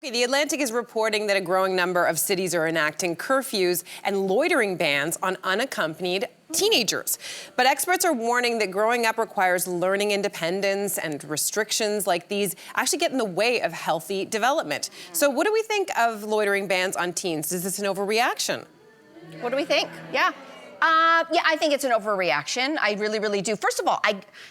The Atlantic is reporting that a growing number of cities are enacting curfews and loitering bans on unaccompanied teenagers. But experts are warning that growing up requires learning independence, and restrictions like these actually get in the way of healthy development. So what do we think of loitering bans on teens? Is this an overreaction? What do we think? Yeah, I think it's an overreaction. I really, really do. First of all,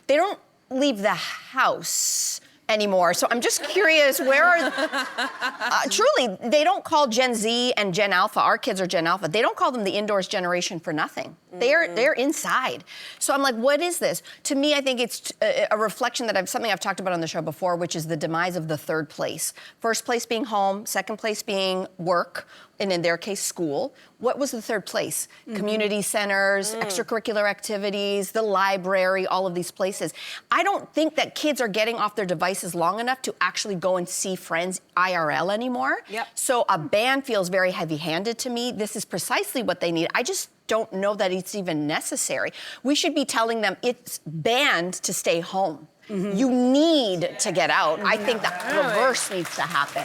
they don't leave the house anymore. So I'm just curious, where are... truly, they don't call Gen Z and Gen Alpha, our kids are Gen Alpha, they don't call them the indoors generation for nothing. They're inside. So I'm like, what is this? To me, I think it's a reflection that something I've talked about on the show before, which is the demise of the third place. First place being home, second place being work, and in their case, school. What was the third place? Community centers, extracurricular activities, the library, all of these places. I don't think that kids are getting off their devices long enough to actually go and see friends IRL anymore. So a ban feels very heavy-handed to me. This is precisely what they need. I just don't know that it's even necessary. We should be telling them it's banned to stay home. You need to get out. I think that reverse needs to happen.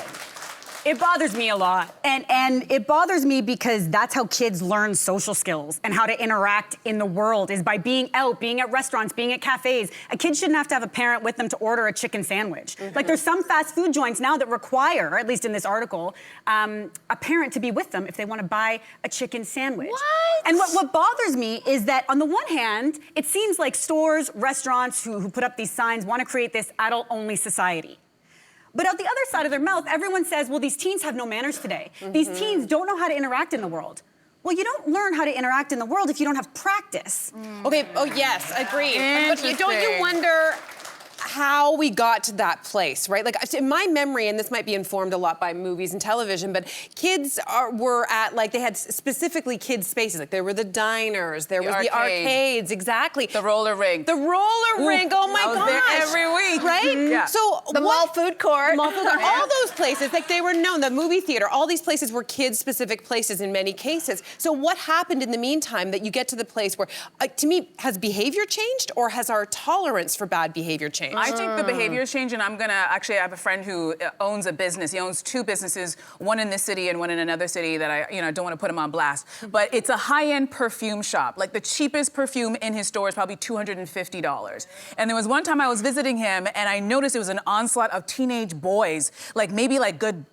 It bothers me a lot. And it bothers me because that's how kids learn social skills and how to interact in the world, is by being out, being at restaurants, being at cafes. A kid shouldn't have to have a parent with them to order a chicken sandwich. Like, there's some fast food joints now that require, at least in this article, a parent to be with them if they want to buy a chicken sandwich. What? And what bothers me is that, on the one hand, it seems like stores, restaurants who put up these signs want to create this adult-only society. But out the other side of their mouth, everyone says, well, these teens have no manners today. These teens don't know how to interact in the world. Well, you don't learn how to interact in the world if you don't have practice. Okay, oh yes, agreed. But don't you wonder how we got to that place, right? Like, in my memory, and this might be informed a lot by movies and television, but kids were at, like, they had specifically kids' spaces. Like, there were the diners, there was the arcades, exactly. The roller rink. The roller rink, oh my gosh. There every week. Right? Yeah. So the mall food court. All those places, like, they were known, the movie theater, all these places were kids-specific places in many cases. So what happened in the meantime that you get to the place where, to me, has behavior changed, or has our tolerance for bad behavior changed? I think the behavior's changed, and I have a friend who owns a business. He owns two businesses, one in this city and one in another city that I don't want to put him on blast. But it's a high-end perfume shop. Like, the cheapest perfume in his store is probably $250. And there was one time I was visiting him, and I noticed it was an onslaught of teenage boys, like maybe like good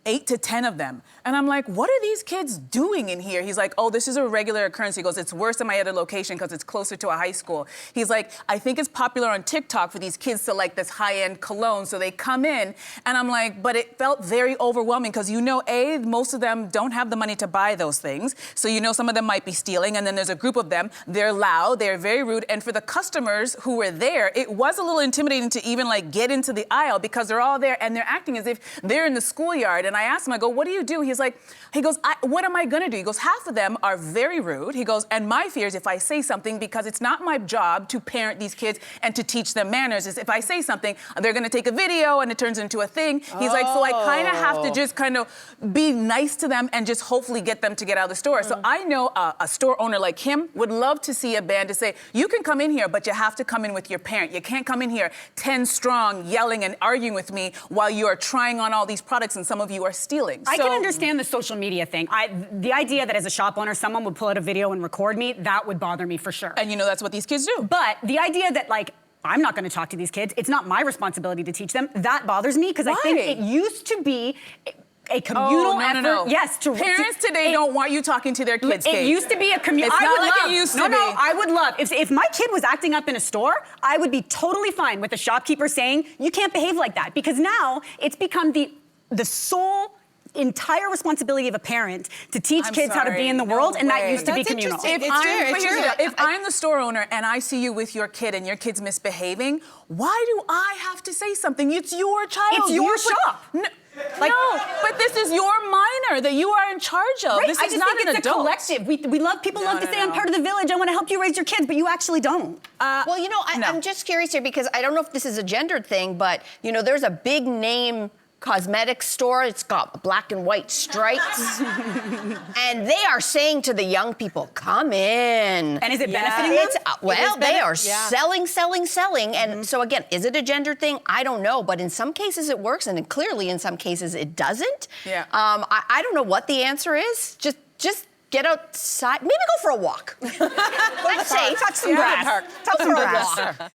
8 to 10 of them. And I'm like, what are these kids doing in here? He's like, oh, this is a regular occurrence. He goes, it's worse in my other location because it's closer to a high school. He's like, I think it's popular on TikTok for these kids to like this high-end cologne, so they come in. And I'm like, but it felt very overwhelming because most of them don't have the money to buy those things. So some of them might be stealing, and then there's a group of them. They're loud, they're very rude. And for the customers who were there, it was a little intimidating to even like get into the aisle because they're all there and they're acting as if they're in the schoolyard. And I asked him, I go, what do you do? He goes, what am I gonna do? He goes, half of them are very rude. He goes, and my fear is if I say something, because it's not my job to parent these kids and to teach them manners, is if I say something, they're gonna take a video and it turns into a thing. He's like, so I kind of have to just kind of be nice to them and just hopefully get them to get out of the store. So I know a store owner like him would love to see a ban to say, you can come in here, but you have to come in with your parent. You can't come in here 10 strong, yelling and arguing with me while you are trying on all these products and some of you are stealing. I can understand the social media thing. The idea that as a shop owner, someone would pull out a video and record me, that would bother me for sure. And that's what these kids do. But the idea that, like, I'm not going to talk to these kids, it's not my responsibility to teach them, that bothers me, because I think it used to be a communal effort. No. Yes, parents today don't want you talking to their kids. It used to be a communal. It's not like it used to be. No, I would love if my kid was acting up in a store, I would be totally fine with the shopkeeper saying you can't behave like that, because now it's become the sole entire responsibility of a parent to teach kids how to be in the world, and that used to be communal. If I'm the store owner and I see you with your kid and your kid's misbehaving, why do I have to say something? It's your child. It's your shop. No, but this is your minor that you are in charge of. Right. This I is just not think an it's adult. a collective. People love to say, I'm part of the village, I want to help you raise your kids, but you actually don't. I'm just curious here because I don't know if this is a gendered thing, but there's a big name cosmetics store. It's got black and white stripes. And they are saying to the young people, come in. And is it benefiting them? Well, they are selling. And so again, is it a gender thing? I don't know. But in some cases it works, and clearly in some cases it doesn't. Yeah. I don't know what the answer is. Just get outside. Maybe go for a walk. Let's say touch some grass. Go for a walk.